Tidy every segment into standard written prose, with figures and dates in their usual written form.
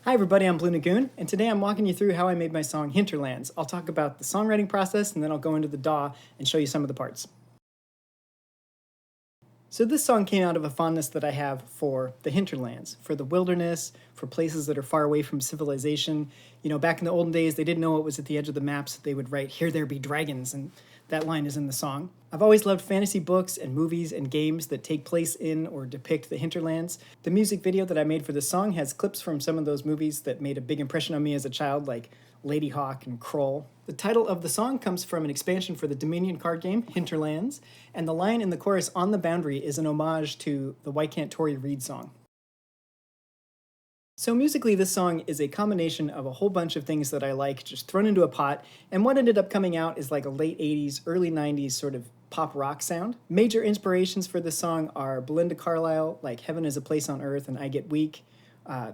Hi everybody, I'm Blue Nagoon, and today I'm walking you through how I made my song Hinterlands. I'll talk about the songwriting process, and then I'll go into the DAW and show you some of the parts. So this song came out of a fondness that I have for the hinterlands, for the wilderness, for places that are far away from civilization. You know, back in the olden days, they didn't know what was at the edge of the maps. They would write, "Here there be dragons," and that line is in the song. I've always loved fantasy books and movies and games that take place in or depict the hinterlands. The music video that I made for this song has clips from some of those movies that made a big impression on me as a child, like Lady Hawk and Kroll. The title of the song comes from an expansion for the Dominion card game, Hinterlands, and the line in the chorus, "On the Boundary," is an homage to the Why Can't Tori Read song. So musically, this song is a combination of a whole bunch of things that I like just thrown into a pot, and what ended up coming out is like a late 80s, early 90s sort of pop rock sound. Major inspirations for this song are Belinda Carlisle, like Heaven is a Place on Earth and I Get Weak,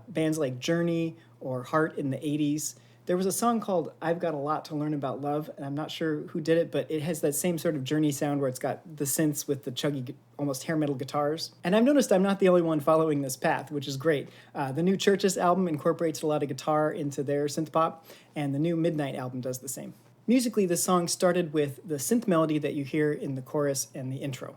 bands like Journey or Heart in the 80s. There was a song called I've Got a Lot to Learn About Love, and I'm not sure who did it, but it has that same sort of Journey sound where it's got the synths with the chuggy, almost hair metal guitars. And I've noticed I'm not the only one following this path, which is great. The new Churches album incorporates a lot of guitar into their synth pop, and the new Midnight album does the same. Musically, this song started with the synth melody that you hear in the chorus and the intro.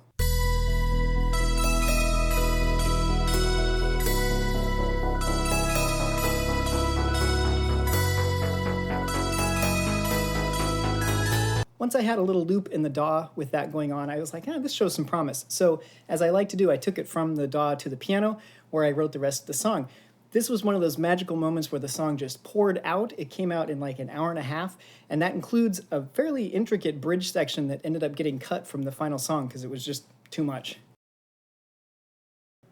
Once I had a little loop in the DAW with that going on, I was like, this shows some promise. So as I like to do, I took it from the DAW to the piano where I wrote the rest of the song. This was one of those magical moments where the song just poured out. It came out in like an hour and a half, and that includes a fairly intricate bridge section that ended up getting cut from the final song because it was just too much.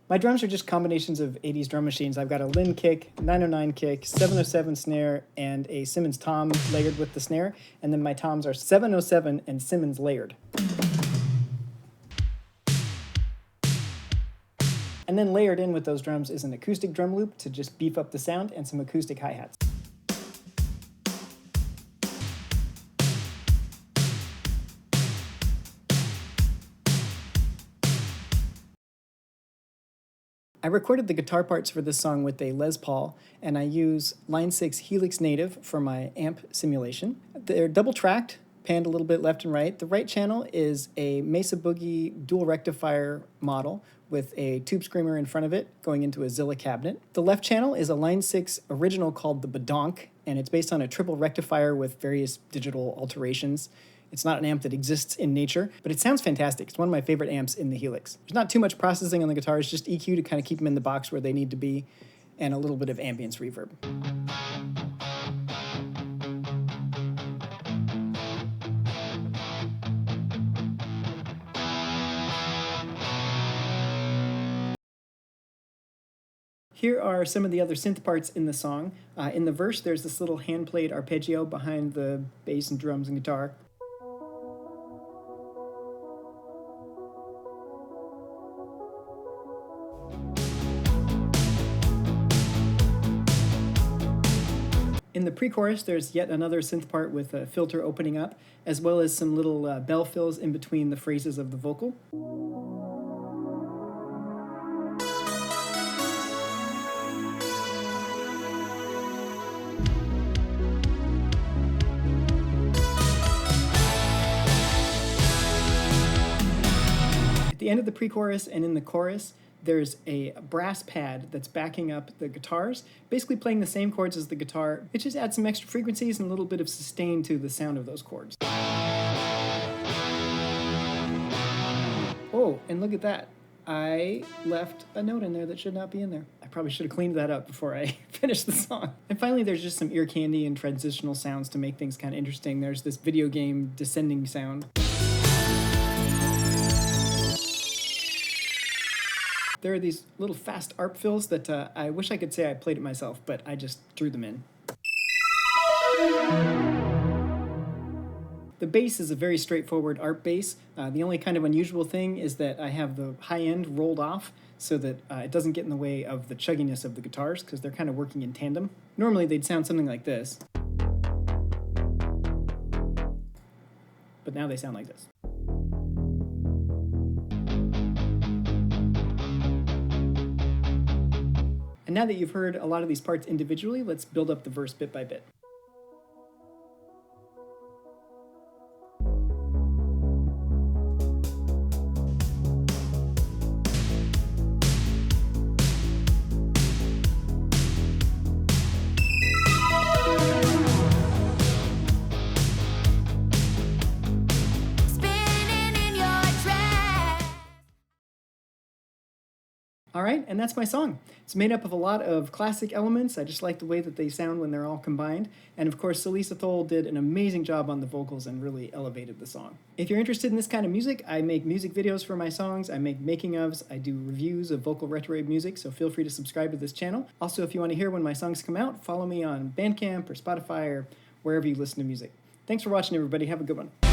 My drums are just combinations of 80s drum machines. I've got a Lynn kick, 909 kick, 707 snare, and a Simmons tom layered with the snare. And then my toms are 707 and Simmons layered. And then layered in with those drums is an acoustic drum loop to just beef up the sound and some acoustic hi-hats. I recorded the guitar parts for this song with a Les Paul, and I use Line 6 Helix Native for my amp simulation. They're double-tracked, panned a little bit left and right. The right channel is a Mesa Boogie dual rectifier model with a tube screamer in front of it going into a Zilla cabinet. The left channel is a Line 6 original called the Badonk, and it's based on a triple rectifier with various digital alterations. It's not an amp that exists in nature, but it sounds fantastic. It's one of my favorite amps in the Helix. There's not too much processing on the guitars, just EQ to kind of keep them in the box where they need to be, and a little bit of ambience reverb. Here are some of the other synth parts in the song. In the verse, there's this little hand-played arpeggio behind the bass and drums and guitar. In the pre-chorus, there's yet another synth part with a filter opening up, as well as some little bell fills in between the phrases of the vocal. At the end of the pre-chorus and in the chorus, there's a brass pad that's backing up the guitars, basically playing the same chords as the guitar. It just adds some extra frequencies and a little bit of sustain to the sound of those chords. Oh, and look at that. I left a note in there that should not be in there. I probably should have cleaned that up before I finished the song. And finally, there's just some ear candy and transitional sounds to make things kind of interesting. There's this video game descending sound. There are these little fast ARP fills that I wish I could say I played it myself, but I just threw them in. The bass is a very straightforward ARP bass. The only kind of unusual thing is that I have the high end rolled off so that it doesn't get in the way of the chugginess of the guitars, because they're kind of working in tandem. Normally they'd sound something like this, but now they sound like this. And now that you've heard a lot of these parts individually, let's build up the verse bit by bit. All right, and that's my song. It's made up of a lot of classic elements. I just like the way that they sound when they're all combined. And of course, Celisa Thole did an amazing job on the vocals and really elevated the song. If you're interested in this kind of music, I make music videos for my songs. I make making ofs. I do reviews of vocal retrowave music, so feel free to subscribe to this channel. Also, if you want to hear when my songs come out, follow me on Bandcamp or Spotify or wherever you listen to music. Thanks for watching, everybody. Have a good one.